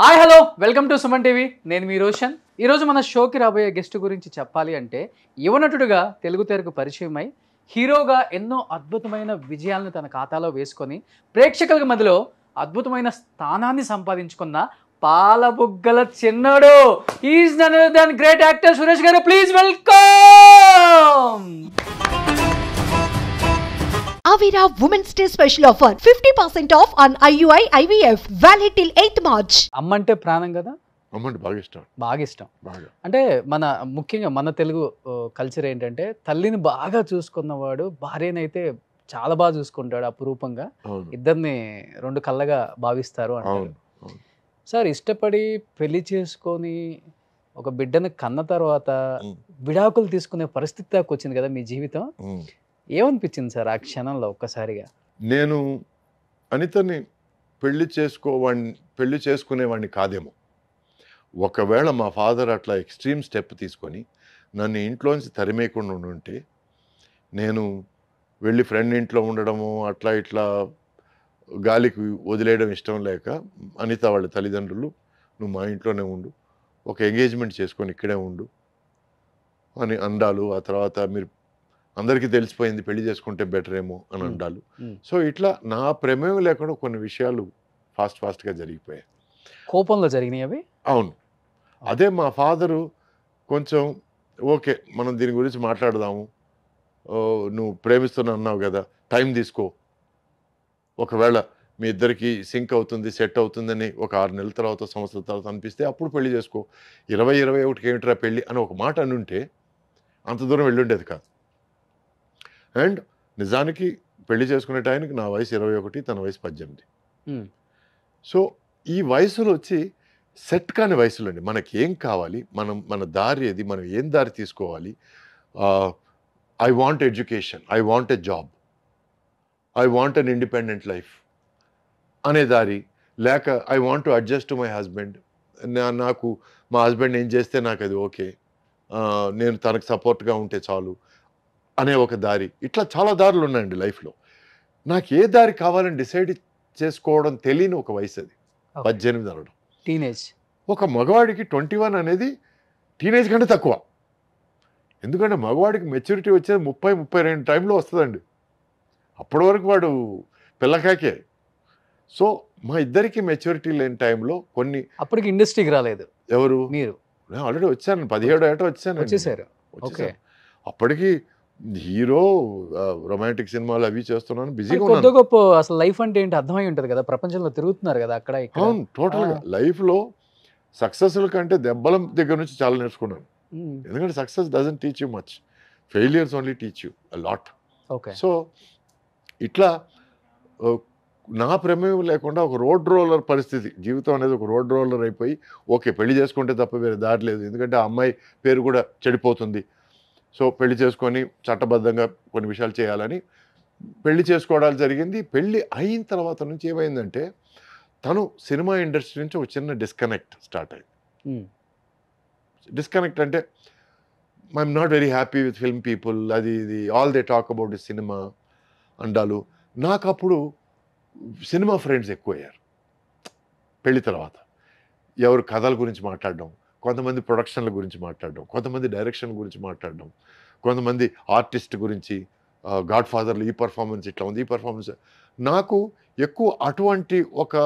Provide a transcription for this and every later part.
Hi hello welcome to Suman TV. నేను మీ రోషన్. ఈరోజు మన షోకి రాబోయే గెస్ట్ గురించి చెప్పాలి అంటే యువనటుడుగా తెలుగు తెరకు పరిచయమై హీరోగా ఎన్నో అద్భుతమైన విజయాలను తన ఖాతాలో వేసుకొని ప్రేక్షకుల మధ్యలో అద్భుతమైన స్థానాన్ని సంపాదించుకున్న పాలబుగ్గల చిన్నోడు is none other than great actor Suresh garu. Please welcome. Avira Women's Day special offer 50% off on IUI IVF valid till 8th March. అమ్మంటే ప్రాణం కదా, అమ్మంటే బాగా ఇష్టం. బాగా ఇష్టం. బాగా అంటే ముఖ్యంగా మన తెలుగు కల్చర్ ఏంటంటే తల్లిని బాగా చూసుకున్నవాడు భార్యనైతే చాలా బాగా చూసుకుంటాడు అపురూపంగా. అవును ఇద్దరిని రెండు కళ్ళగా భావిస్తారు అంటారు. అవును అవును. సార్, ఇష్టపడి పెళ్లి చేసుకొని ఒక బిడ్డను కన్న తర్వాత ఉమ్, విడాకులు తీసుకునే పరిస్థితి దాకా వచ్చింది కదా మీ జీవితం. ఉమ్. ఏమనిపించింది సార్ ఆ క్షణంలో ఒక్కసారిగా? నేను అనితని పెళ్లి చేసుకునేవాడిని కాదేమో. ఒకవేళ మా ఫాదర్ అట్లా ఎక్స్ట్రీమ్ స్టెప్ తీసుకొని నన్ను ఇంట్లోంచి తరిమేయకుండా ఉంటే నేను వెళ్ళి ఫ్రెండ్ ఇంట్లో ఉండడము అట్లా ఇట్లా గాలికి వదిలేయడం ఇష్టం లేక అనిత వాళ్ళ తల్లిదండ్రులు నువ్వు మా ఇంట్లోనే ఉండు, ఒక ఎంగేజ్మెంట్ చేసుకొని ఇక్కడే ఉండు అని అండాలు. ఆ తర్వాత మీరు అందరికీ తెలిసిపోయింది పెళ్లి చేసుకుంటే బెటర్ ఏమో అని అండాలు. సో ఇట్లా నా ప్రమేయం లేకుండా కొన్ని విషయాలు ఫాస్ట్గా జరిగిపోయాయి. కోపంలో జరిగినాయి అవి? అవును. అదే మా ఫాదరు కొంచెం ఓకే మనం దీని గురించి మాట్లాడదాము, నువ్వు ప్రేమిస్తున్నా అన్నావు కదా, టైం తీసుకో, ఒకవేళ మీ ఇద్దరికి సింక్ అవుతుంది సెట్ అవుతుందని ఒక 6 నెలల తర్వాత సంవత్సరాల తర్వాత అనిపిస్తే అప్పుడు పెళ్లి చేసుకో, 20-21కి ఏమిట్రా పెళ్ళి అని ఒక మాట అనుంటే అంత దూరం వెళ్ళుండేది కాదు. అండ్ నిజానికి పెళ్లి చేసుకునే టైంకి నా వయసు 21, తన వయసు 18. సో ఈ వయసులో వచ్చి సెట్ కాని వయసులో అండి మనకి ఏం కావాలి, మన దారి ఏది, మనం ఏం దారి తీసుకోవాలి. I want education, I want a job, I want an independent life అనే దారి, లేక I want to adjust to my husband, నాకు మా హస్బెండ్ ఏం చేస్తే నాకు అది ఓకే, నేను తనకు సపోర్ట్గా ఉంటే చాలు అనే ఒక దారి. ఇట్లా చాలా దారులు ఉన్నాయండి లైఫ్లో. నాకు ఏ దారి కావాలని డిసైడ్ చేసుకోవడం తెలియని ఒక వయసు అది, 18 అనడం. టీనేజ్. ఒక మగవాడికి 21 అనేది టీనేజ్ కంటే తక్కువ. ఎందుకంటే మగవాడికి మెచ్యూరిటీ వచ్చేది 30-32 టైంలో వస్తుందండి. అప్పటి వరకు వాడు పిల్లకాకే. సో మా ఇద్దరికి మెచ్యూరిటీ లేని టైంలో కొన్ని. అప్పటికి ఇండస్ట్రీకి రాలేదు ఎవరు? మీరు. నేను ఆల్రెడీ వచ్చాను, 17 ఏట వచ్చాను. వచ్చేసారు. ఓకే. అప్పటికి హీరో, రొమాంటిక్ సినిమాలు అవి చేస్తున్నాను, బిజీగా కొద్ది ఉన్నాను. గొప్ప అసలు లైఫ్ అంటే ఏంటి అర్థమై ఉంటుంది కదా, ప్రపంచంలో తిరుగుతున్నారు కదా అక్కడ ఇక్కడ. అవును, టోటల్గా లైఫ్లో సక్సెస్ల కంటే దెబ్బల దగ్గర నుంచి చాలా నేర్చుకున్నాను. ఎందుకంటే success doesn't teach you much, failures only teach you a lot. Okay. So ఇట్లా నా ప్రమేయం లేకుండా ఒక రోడ్ రోలర్ పరిస్థితి, జీవితం అనేది ఒక రోడ్ రోలర్ అయిపోయి ఓకే పెళ్లి చేసుకుంటే తప్ప వేరే దారి లేదు, ఎందుకంటే ఆ అమ్మాయి పేరు కూడా చెడిపోతుంది. సో పెళ్లి చేసుకొని చట్టబద్ధంగా కొన్ని విషయాలు చేయాలని పెళ్లి చేసుకోవడాలు జరిగింది. పెళ్ళి అయిన తర్వాత నుంచి ఏమైందంటే తను సినిమా ఇండస్ట్రీ నుంచి ఒక చిన్న డిస్కనెక్ట్ స్టార్ట్ అయింది. డిస్కనెక్ట్ అంటే I'm not very happy with film people, అది ఇది all they talk about the cinema అండాలు. నాకు అప్పుడు సినిమా ఫ్రెండ్స్ ఎక్కువయ్యారు పెళ్లి తర్వాత. ఎవరు కథల గురించి మాట్లాడడం, కొంతమంది ప్రొడక్షన్ల గురించి మాట్లాడడం, కొంతమంది డైరెక్షన్ గురించి మాట్లాడడం, కొంతమంది ఆర్టిస్ట్ గురించి, గాడ్ ఫాదర్లు ఈ పర్ఫార్మెన్స్ ఇట్లా ఉంది, ఈ పర్ఫార్మెన్స్. నాకు ఎక్కువ అటువంటి ఒక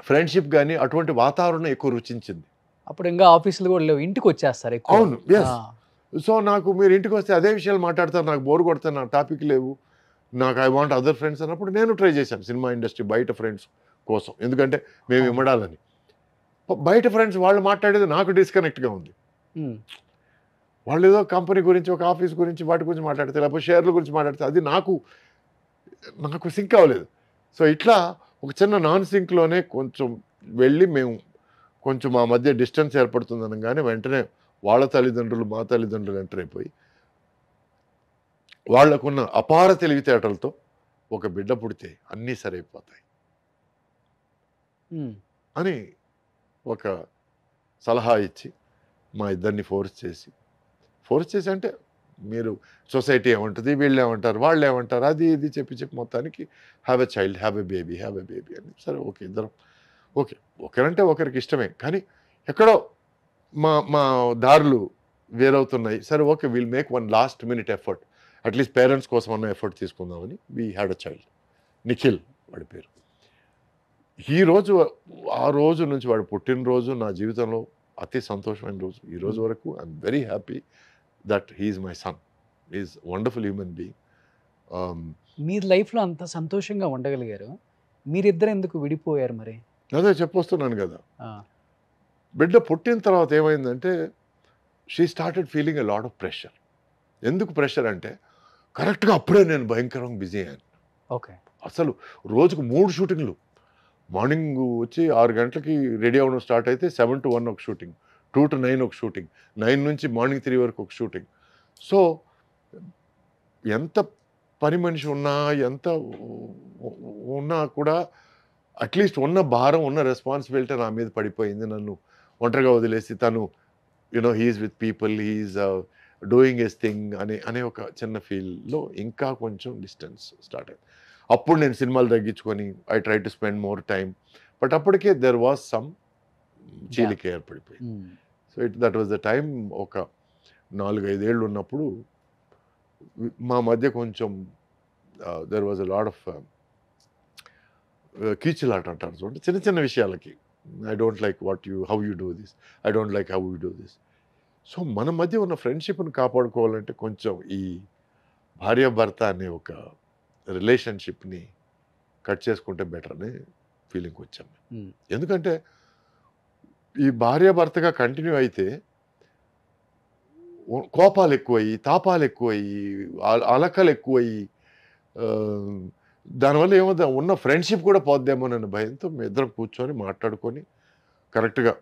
ఫ్రెండ్షిప్ కానీ అటువంటి వాతావరణం ఎక్కువ రుచించింది. అప్పుడు ఇంకా ఆఫీసులు కూడా లేవు, ఇంటికి వచ్చేస్తారు ఎక్కువ. అవును, ఎస్. సో నాకు మీరు ఇంటికి వస్తే అదే విషయాలు మాట్లాడతారు, నాకు బోర్ కొడతారు, నాకు టాపిక్ లేవు, నాకు ఐ వాంట్ అదర్ ఫ్రెండ్స్ అన్నప్పుడు నేను ట్రై చేశాను సినిమా ఇండస్ట్రీ బయట ఫ్రెండ్స్ కోసం. ఎందుకంటే మేము ఇమ్మడాలని. బయట ఫ్రెండ్స్ వాళ్ళు మాట్లాడేది నాకు డిస్కనెక్ట్గా ఉంది. వాళ్ళు ఏదో కంపెనీ గురించి, ఒక ఆఫీస్ గురించి, వాటి గురించి మాట్లాడితే, లేకపోతే షేర్ల గురించి మాట్లాడితే అది నాకు సింక్ అవ్వలేదు. సో ఇట్లా ఒక చిన్న నాన్ సింక్లోనే కొంచెం వెళ్ళి మేము కొంచెం మా మధ్య డిస్టెన్స్ ఏర్పడుతుందని కానీ వెంటనే వాళ్ళ తల్లిదండ్రులు మా తల్లిదండ్రులు ఎంటర్ అయిపోయి వాళ్లకున్న అపార తెలివితేటలతో ఒక బిడ్డ పుడితే అన్నీ సరైపోతాయి అని ఒక సలహా ఇచ్చి మా ఇద్దరిని ఫోర్స్ చేసి అంటే మీరు సొసైటీ ఏమంటుంది, వీళ్ళు ఏమంటారు, వాళ్ళు ఏమంటారు, అది ఇది చెప్పి మొత్తానికి have a child, have a baby అని. సరే ఓకే, ఇద్దరం ఓకే, ఒకరంటే ఒకరికి ఇష్టమే, కానీ ఎక్కడో మా మా దారులు వేరవుతున్నాయి. సరే okay, will make one last minute effort, at least parents కోసం అన్న ఎఫర్ట్ తీసుకుందామని we had a child. Nikhil వాడి పేరు. ఈ రోజు, ఆ రోజు నుంచి వాడు పుట్టినరోజు నా జీవితంలో అతి సంతోషమైన రోజు. ఈ రోజు వరకు I'm very happy that he's my son. Is wonderful human being. మీరు లైఫ్లో అంత సంతోషంగా ఉండగలిగారు, మీరిద్దరు ఎందుకు విడిపోయారు మరి? అదే చెప్పొస్తున్నాను కదా, ఆ, బిడ్డ పుట్టిన తర్వాత ఏమైందంటే she started feeling a lot of pressure. ఎందుకు ప్రెషర్ అంటే కరెక్ట్గా అప్పుడే నేను భయంకరంగా బిజీ అయ్యాను. ఓకే. అసలు రోజుకు 3 షూటింగ్లు. మార్నింగ్ వచ్చి 6 గంటలకి రెడీ అవ్వడం స్టార్ట్ అయితే 7 to 1 ఒక షూటింగ్, 2 to 9 ఒక షూటింగ్, 9 నుంచి మార్నింగ్ 3 వరకు ఒక షూటింగ్. సో ఎంత పని మనిషి ఉన్నా, ఎంత ఉన్నా కూడా అట్లీస్ట్ ఉన్న భారం, ఉన్న రెస్పాన్సిబిలిటీ నా మీద పడిపోయింది. నన్ను ఒంటరిగా వదిలేసి తను he's with people, he's doing his thing అనే ఒక చిన్న ఫీల్లో ఇంకా కొంచెం డిస్టెన్స్ స్టార్ట్ అయింది. అప్పుడు నేను సినిమాలు తగ్గించుకొని I try to spend more time. But అప్పటికే దెర్ వాజ్ సమ్ చీలిక ఏర్పడిపోయింది. So that was the time. ఒక 4-5 ఏళ్ళు ఉన్నప్పుడు మా మధ్య కొంచెం there was a lot of కీచులాట అంటారు చూడండి, చిన్న చిన్న విషయాలకి. I don't like how you do this, I don't like how you do this. So మన మధ్య ఉన్న ఫ్రెండ్షిప్ని కాపాడుకోవాలంటే కొంచెం ఈ భార్యాభర్త అనే ఒక రిలేషన్షిప్ని కట్ చేసుకుంటే బెటర్ అనే ఫీలింగ్కి వచ్చాము. ఎందుకంటే ఈ భార్యాభర్తగా కంటిన్యూ అయితే కోపాలు ఎక్కువయ్యి, తాపాలు ఎక్కువయ్యి, అలకలు ఎక్కువయ్యి, దానివల్ల ఏమవుతా ఉన్న ఫ్రెండ్షిప్ కూడా పోద్దేమోనన్న భయంతో మీ ఇద్దరం కూర్చొని మాట్లాడుకొని కరెక్ట్గా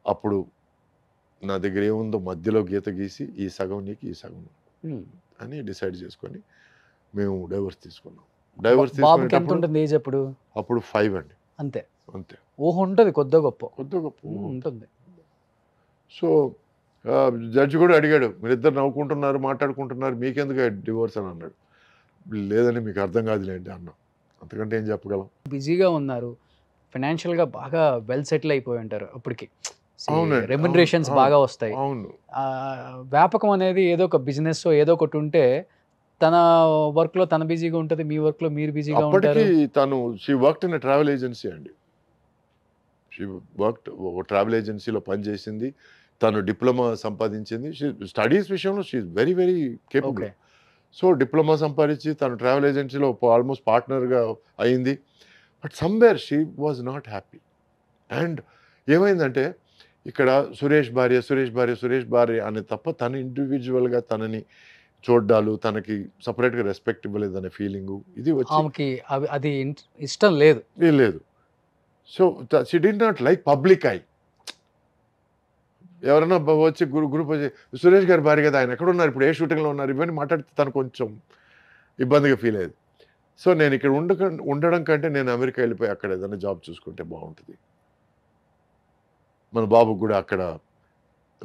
అప్పుడు నా దగ్గర ఏముందో మధ్యలో గీత గీసి ఈ సగం నీకు, ఈ సగం అని డిసైడ్ చేసుకొని మేము డైవర్స్ తీసుకున్నాం. డైవర్స్ బాబుకి ఎంత తీసుకునేటప్పుడు ఉంటుంది ఏజ్ అప్పుడు? అప్పుడు 5 అండి. అంతే. అంతే. ఊహ ఉంటుంది కొద్ది గొప్ప. కొద్ది గొప్ప ఉంటుంది. సో జడ్జి కూడా అడిగాడు, మీరిద్దరు నవ్వుకుంటున్నారు, మాట్లాడుకుంటున్నారు, మీకెందుకు డివోర్స్ అని అన్నాడు. లేదని మీకు అర్థం కాదులేండి అన్నా. అంతకంటే ఏం చెప్పగలం. బిజీగా ఉన్నారు, ఫైనాన్షియల్గా బాగా వెల్ సెటిల్ అయిపోయి ఉంటారు అప్పటికి. అవునండి, రెమ్యునరేషన్స్ అవును, బాగా వస్తాయి. అవును. వ్యాపకం అనేది ఏదో ఒక బిజినెస్ ఏదో ఒకటి ఉంటే తన వర్క్లో తన బిజీగా ఉంటుంది, మీ వర్క్లో మీరు బిజీగా ఉంటారు. అప్పటికి తను she worked in travel agency అండి. షీ వర్క్డ్ ఒక ట్రావెల్ ఏజెన్సీలో పనిచేసింది. తను డిప్లొమా సంపాదించింది. స్టడీస్ విషయంలో she is very very capable. Okay. So diploma సంపాదించి తను ట్రావెల్ ఏజెన్సీలో ఆల్మోస్ట్ పార్ట్నర్గా అయింది. But somewhere she was not happy. And ఏమైందంటే ఇక్కడ సురేష్ భార్య, సురేష్ భార్య, సురేష్ భార్య అనే తప్ప తను ఇండివిజువల్గా తనని చూడ్డాలు, తనకి సపరేట్గా రెస్పెక్ట్ ఇవ్వలేదనే ఫీలింగు ఇది వచ్చి ఆమెకి అది ఇష్టం లేదు. లేదు. So she did not like public I. ఎవరైనా వచ్చి గ్రూప్ వచ్చి సురేష్ గారి భార్య కదా, ఆయన ఎక్కడ ఉన్నారు, ఇప్పుడు ఏ షూటింగ్లో ఉన్నారు, ఇవన్నీ మాట్లాడితే తను కొంచెం ఇబ్బందిగా ఫీల్ అయ్యేది. సో నేను ఇక్కడ ఉండడం కంటే నేను అమెరికా వెళ్ళిపోయి అక్కడ ఏదైనా జాబ్ చూసుకుంటే బాగుంటుంది, మన బాబుకి కూడా అక్కడ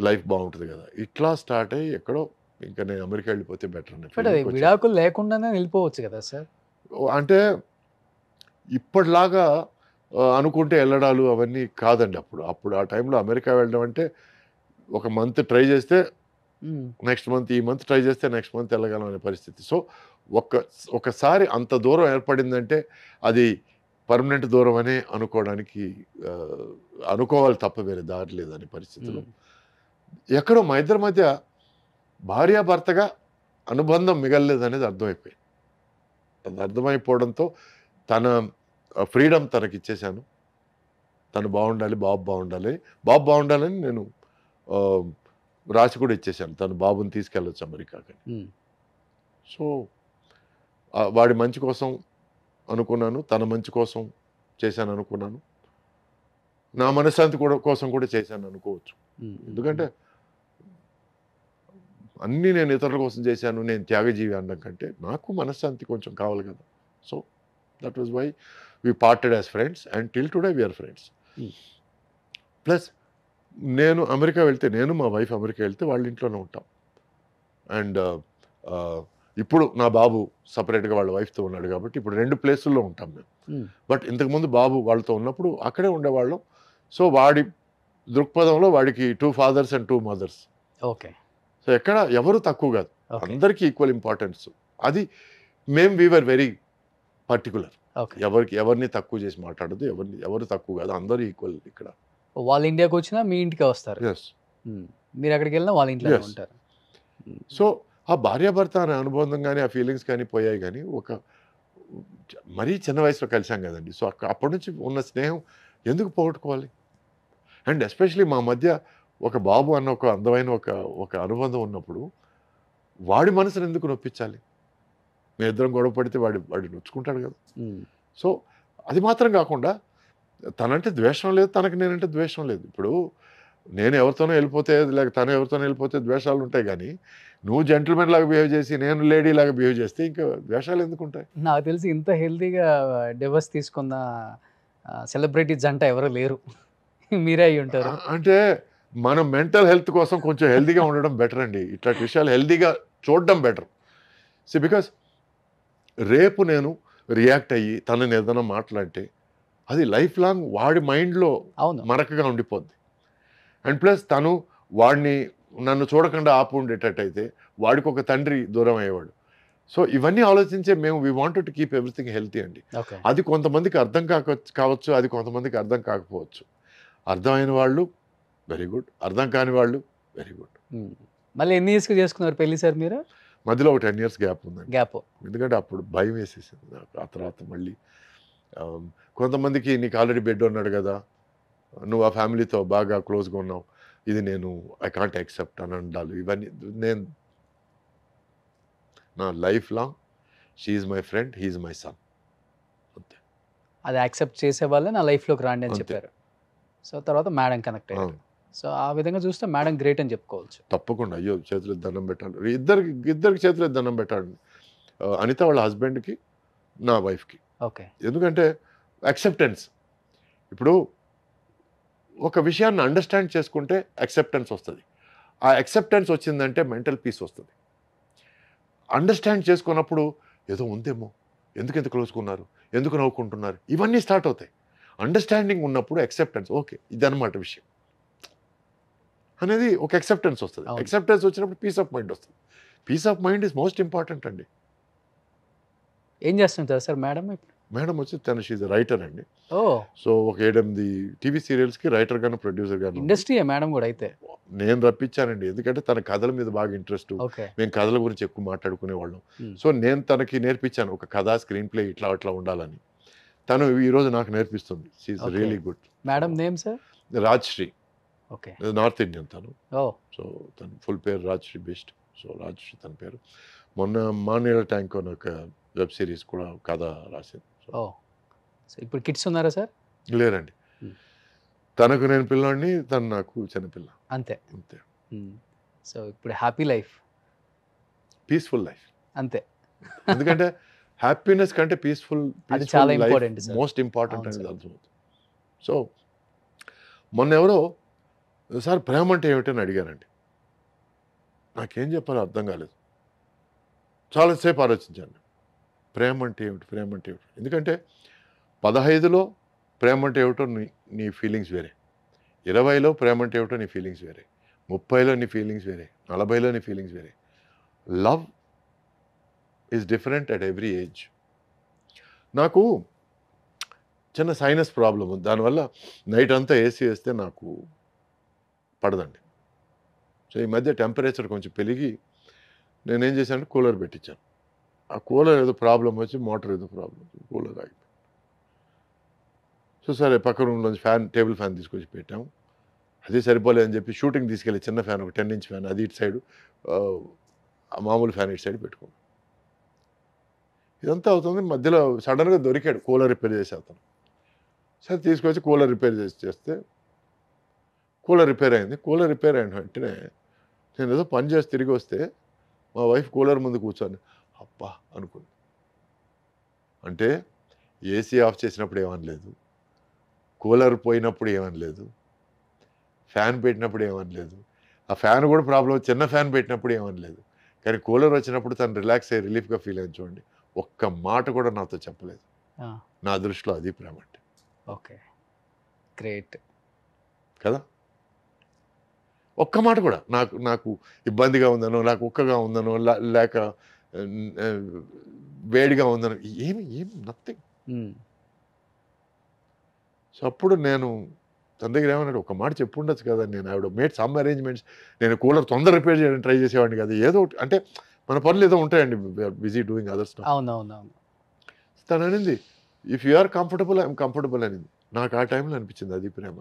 లైఫ్ బాగుంటుంది కదా, ఇట్లా స్టార్ట్ అయ్యి ఎక్కడో ఇంకా నేను అమెరికా వెళ్ళిపోతే బెటర్ అని. బట్ అది విడాకులు లేకుండానే వెళ్ళిపోవచ్చు కదా సార్. అంటే ఇప్పటిలాగా అనుకుంటే వెళ్ళడాలు అవన్నీ కాదండి. అప్పుడు ఆ టైంలో అమెరికా వెళ్ళడం అంటే ఒక మంత్ ట్రై చేస్తే నెక్స్ట్ మంత్, ఈ మంత్ ట్రై చేస్తే నెక్స్ట్ మంత్ వెళ్ళగలం అనే పరిస్థితి. సో ఒకసారి అంత దూరం ఏర్పడిందంటే అది పర్మనెంట్ దూరం అనే అనుకోవాలి తప్ప వేరే దారి లేదనే పరిస్థితిలో ఎక్కడో మా ఇద్దరి మధ్య భార్యాభర్తగా అనుబంధం మిగలలేదనేది అర్థమైపోయింది. అది అర్థమైపోవడంతో తన ఫ్రీడమ్ తనకి ఇచ్చేశాను. తను బాగుండాలి, బాబు బాగుండాలని నేను రాసి కూడా ఇచ్చేసాను. తను బాబుని తీసుకెళ్ళొచ్చు అమెరికాకి. సో వాడి మంచి కోసం అనుకున్నాను, తన మంచి కోసం చేశాను అనుకున్నాను, నా మనశ్శాంతి కోసం కూడా చేశాను అనుకోవచ్చు. ఎందుకంటే అన్నీ నేను ఇతరుల కోసం చేశాను, నేను త్యాగజీవి అనడం కంటే నాకు మనశ్శాంతి కొంచెం కావాలి కదా. So that was why we parted as friends and till today we are friends. Plus నేను అమెరికా వెళ్తే, నేను మా వైఫ్ అమెరికా వెళ్తే వాళ్ళ ఇంట్లోనే ఉంటాం. అండ్ ఇప్పుడు నా బాబు సపరేట్గా వాళ్ళ వైఫ్తో ఉన్నాడు కాబట్టి ఇప్పుడు 2 ప్లేసుల్లో ఉంటాం మేము. బట్ ఇంతకుముందు బాబు వాళ్ళతో ఉన్నప్పుడు అక్కడే ఉండేవాళ్ళం. సో వాడి దృక్పథంలో వాడికి 2 fathers and 2 mothers. Okay. So ఎక్కడ ఎవరు తక్కువ కాదు, ఓకే. అందరికీ ఈక్వల్ ఇంపార్టెన్స్. అది మేము వీఆర్ వెరీ పర్టికులర్. ఓకే. ఎవరిని తక్కువ చేసి మాట్లాడదు, ఎవరు తక్కువ కాదు, అందరూ ఈక్వల్ ఇక్కడ. వాళ్ళు ఇండియాకి వచ్చినా మీ ఇంటికి వస్తారు. ఎస్. మీరు అక్కడికి వెళ్ళినా వాళ్ళ ఇంట్లో Yes. ఉంటారు. సో ఆ భార్యాభర్త అనే అనుబంధం కానీ ఆ ఫీలింగ్స్ కానీ పోయాయి. కానీ మరీ చిన్న వయసులో కలిసాం కదండి. సో అప్పటి నుంచి ఉన్న స్నేహం ఎందుకు పోగొట్టుకోవాలి? అండ్ ఎస్పెషలీ మా మధ్య ఒక బాబు అన్న ఒక అందమైన ఒక అనుబంధం ఉన్నప్పుడు వాడి మనసును ఎందుకు నొప్పించాలి? మేము ఇద్దరం గొడవ పడితే వాడు నొచ్చుకుంటాడు కదా. సో అది మాత్రం కాకుండా తనంటే ద్వేషం లేదు, తనకి నేనంటే ద్వేషం లేదు. ఇప్పుడు నేను ఎవరితోనో వెళ్ళిపోతే లేక తను ఎవరితోనో వెళ్ళిపోతే ద్వేషాలు ఉంటాయి. కానీ నువ్వు జెంటిల్మెన్ లాగా బిహేవ్ చేసి నేను లేడీ లాగా బిహేవ్ చేస్తే ఇంకా ద్వేషాలు ఎందుకు ఉంటాయి? నాకు తెలిసి ఇంత హెల్తీగా డివోర్స్ తీసుకున్న సెలబ్రిటీ జంట ఎవరు లేరు. మీరే అయి ఉంటారు. అంటే మనం మెంటల్ హెల్త్ కోసం కొంచెం హెల్తీగా ఉండడం బెటర్ అండి. ఇట్లాంటి విషయాలు హెల్తీగా చూడడం బెటర్. సో బికాస్ రేపు నేను రియాక్ట్ అయ్యి తనని ఏదైనా మాట్లాడితే అది లైఫ్ లాంగ్ వాడి మైండ్లో అవును. మరకగా ఉండిపోద్ది. అండ్ ప్లస్ తను వాడిని నన్ను చూడకుండా ఆపు ఉండేటట్టయితే వాడికి ఒక తండ్రి దూరం అయ్యేవాడు. సో ఇవన్నీ ఆలోచించే మేము we wanted to keep everything healthy అండి. ఓకే. అది కొంతమందికి అర్థం కావచ్చు, అది కొంతమందికి అర్థం కాకపోవచ్చు. అర్థమైన వాళ్ళు వెరీ గుడ్, అర్థం కాని వాళ్ళు వెరీ గుడ్. మళ్ళీ ఎన్ని ఇయర్స్కి చేసుకున్నారు పెళ్లి సార్ మీరు? మధ్యలో ఒక 10 years గ్యాప్ ఉందండి. గ్యాప్. ఎందుకంటే అప్పుడు భయం వేసేసింది నాకు. ఆ తర్వాత మళ్ళీ కొంతమందికి నీకు ఆల్రెడీ బెడ్ ఉన్నాడు కదా, నువ్వు ఆ ఫ్యామిలీతో బాగా క్లోజ్గా ఉన్నావు, ఇది నేను ఐ కాంట్ యాక్సెప్ట్ అని అండాలి. ఇవన్నీ నేను నా life long she's my friend, he's my son, అంతే. అది యాక్సెప్ట్ చేసే వాళ్ళే నా లైఫ్లోకి రాండి అని అంతే. చెప్పారు. సో తర్వాత మేడం కనెక్ట్ అయ్యారు. అవును. సో ఆ విధంగా చూస్తే మేడం గ్రేట్ అని చెప్పుకోవచ్చు. తప్పకుండా. అయ్యో చేతులు దండం పెట్టాలి, ఇద్దరికి చేతులు దండం పెట్టాలి. అనిత వాళ్ళ హస్బెండ్కి, నా వైఫ్కి. ఓకే. ఎందుకంటే యాక్సెప్టెన్స్. ఇప్పుడు ఒక విషయాన్ని అండర్స్టాండ్ చేసుకుంటే యాక్సెప్టెన్స్ వస్తుంది. ఆ యాక్సెప్టెన్స్ వచ్చిందంటే మెంటల్ పీస్ వస్తుంది. అండర్స్టాండ్ చేసుకున్నప్పుడు ఏదో ఉందేమో, ఎందుకు ఎంత క్లోజ్కున్నారు, ఎందుకు నవ్వుకుంటున్నారు, ఇవన్నీ స్టార్ట్ అవుతాయి. అండర్స్టాండింగ్ ఉన్నప్పుడు యాక్సెప్టెన్స్, ఓకే ఇదన్నమాట విషయం అనేది ఒక యాక్సెప్టెన్స్ వస్తుంది. అవును. యాక్సెప్టెన్స్ వచ్చినప్పుడు పీస్ ఆఫ్ మైండ్ వస్తుంది. Peace of mind is most important అండి. ఏం చేస్తుంటారు సార్ మేడం ఇప్పుడు? మేడం వచ్చి తను షీజ్ రైటర్ అండి. ఓ, సో ఒక 7-8 టీవీ సీరియల్స్కి రైటర్ గాను ప్రొడ్యూసర్ గాను ఇండస్ట్రీయే మేడం కూడా అయితే. నేను రప్పించానండి. ఎందుకంటే తన కథల మీద బాగా ఇంట్రెస్ట్, ఓకే. మేము కథల గురించి ఎక్కువ మాట్లాడుకునేవాళ్ళం. Hmm. సో నేను తనకి నేర్పించాను ఒక కథ, స్క్రీన్ ప్లే ఇట్లా అట్లా ఉండాలని. తను ఈరోజు నాకు నేర్పిస్తుంది. She Okay. Really good. Madam name sir? Rajshri, okay. North Indian తను. ఓ, సో తన ఫుల్ పేరు రాజ్శ్రీ బెస్ట్. సో రాజ్శ్రీ తన పేరు. మొన్న మానేల ట్యాంక్ అని ఒక వెబ్ సిరీస్ కూడా కథ రాసింది. ఓ. సో ఇప్పుడు కిడ్స్ ఉన్నారా సార్? లేరండి. Hmm. తనకు నేను పిల్లాడిని, తను నాకు చిన్నపిల్ల, అంతే. అంతే. సో ఇప్పుడు హ్యాపీ లైఫ్, పీస్ఫుల్ లైఫ్. అంతే. ఎందుకంటే హ్యాపీనెస్ కంటే పీస్ఫుల్ అది చాలా important, sir. మోస్ట్ ఇంపార్టెంట్ అవును, అనేది sir. అర్థమవుతుంది. సో మొన్న ఎవరో సార్ ప్రేమ అంటే ఏమిటని అడిగారండి. నాకేం చెప్పాలో అర్థం కాలేదు. చాలాసేపు ఆలోచించాను. ప్రేమ అంటే ఏమిటి, ప్రేమ అంటే ఏమిటి? ఎందుకంటే 15లో ప్రేమ అంటే ఏమిటో నీ ఫీలింగ్స్ వేరే, 20లో ప్రేమ అంటే ఏమిటో నీ ఫీలింగ్స్ వేరే, 30లో నీ ఫీలింగ్స్ వేరే, 40లో నీ ఫీలింగ్స్ వేరే. Love is different at every age. నాకు చిన్న సైనస్ ప్రాబ్లం ఉంది. దానివల్ల నైట్ అంతా ఏసీ వేస్తే నాకు పడదండి. సో ఈ మధ్య టెంపరేచర్ కొంచెం పెరిగి నేనేం చేశాను, కూలర్ పెట్టించాను. ఆ కూలర్ ఏదో ప్రాబ్లం వచ్చి, మోటార్ ఏదో ప్రాబ్లం వచ్చి కూలర్ ఆగిపోయింది. సో సరే పక్క రూమ్లోంచి టేబుల్ ఫ్యాన్ తీసుకొచ్చి పెట్టాము. అదే సరిపోలేదని చెప్పి షూటింగ్ తీసుకెళ్ళి చిన్న ఫ్యాన్, ఒక 10 inch ఫ్యాన్, అది ఇటు సైడు, మామూలు ఫ్యాన్ ఇటు సైడ్ పెట్టుకున్నాం. ఇదంతా అవుతుంది. మధ్యలో సడన్గా దొరికాడు కూలర్ రిపేర్ చేసే అతను. సరే తీసుకొచ్చి కూలర్ రిపేర్ చేస్తే కూలర్ రిపేర్ అయింది. కూలర్ రిపేర్ అయిన వెంటనే నేను ఏదో పని చేసి తిరిగి వస్తే మా వైఫ్ కూలర్ ముందు కూర్చొని అబ్బా అనుకుంది. అంటే ఏసీ ఆఫ్ చేసినప్పుడు ఏమనలేదు, కూలర్ పోయినప్పుడు ఏమనలేదు, ఫ్యాన్ పెట్టినప్పుడు ఏమనలేదు, ఆ ఫ్యాన్ కూడా ప్రాబ్లం, చిన్న ఫ్యాన్ పెట్టినప్పుడు ఏమనలేదు. కానీ కూలర్ వచ్చినప్పుడు తను రిలాక్స్ అయ్యి రిలీఫ్గా ఫీల్ అయ్యి చూడండి, ఒక్క మాట కూడా నాతో చెప్పలేదు. నా దృష్టిలో అది ప్రేమ అంటే. ఓకే, గ్రేట్ కదా, ఒక్క మాట కూడా నాకు నాకు ఇబ్బందిగా ఉందనో, నాకు ఉక్కగా ఉందనో, లేక వేడిగా ఉందనో, ఏమి నథింగ్. సో అప్పుడు నేను తన దగ్గర ఏమన్నాడు, ఒక మాట చెప్పు ఉండొచ్చు కదా, నేను ఆవిడ మేడ్ సమ్ అరేంజ్మెంట్స్, నేను కూలర్ తొందర రిపేర్ చేయడానికి ట్రై చేసేవాడిని కదా, ఏదో ఒకటి అంటే మన పనులు ఏదో ఉంటాయండి, బిజీ డూయింగ్ అదర్స్. అవునవునవును. తను అనింది, if you are comfortable I'm comfortable అనింది. నాకు ఆ టైంలో అనిపించింది అది ప్రేమ.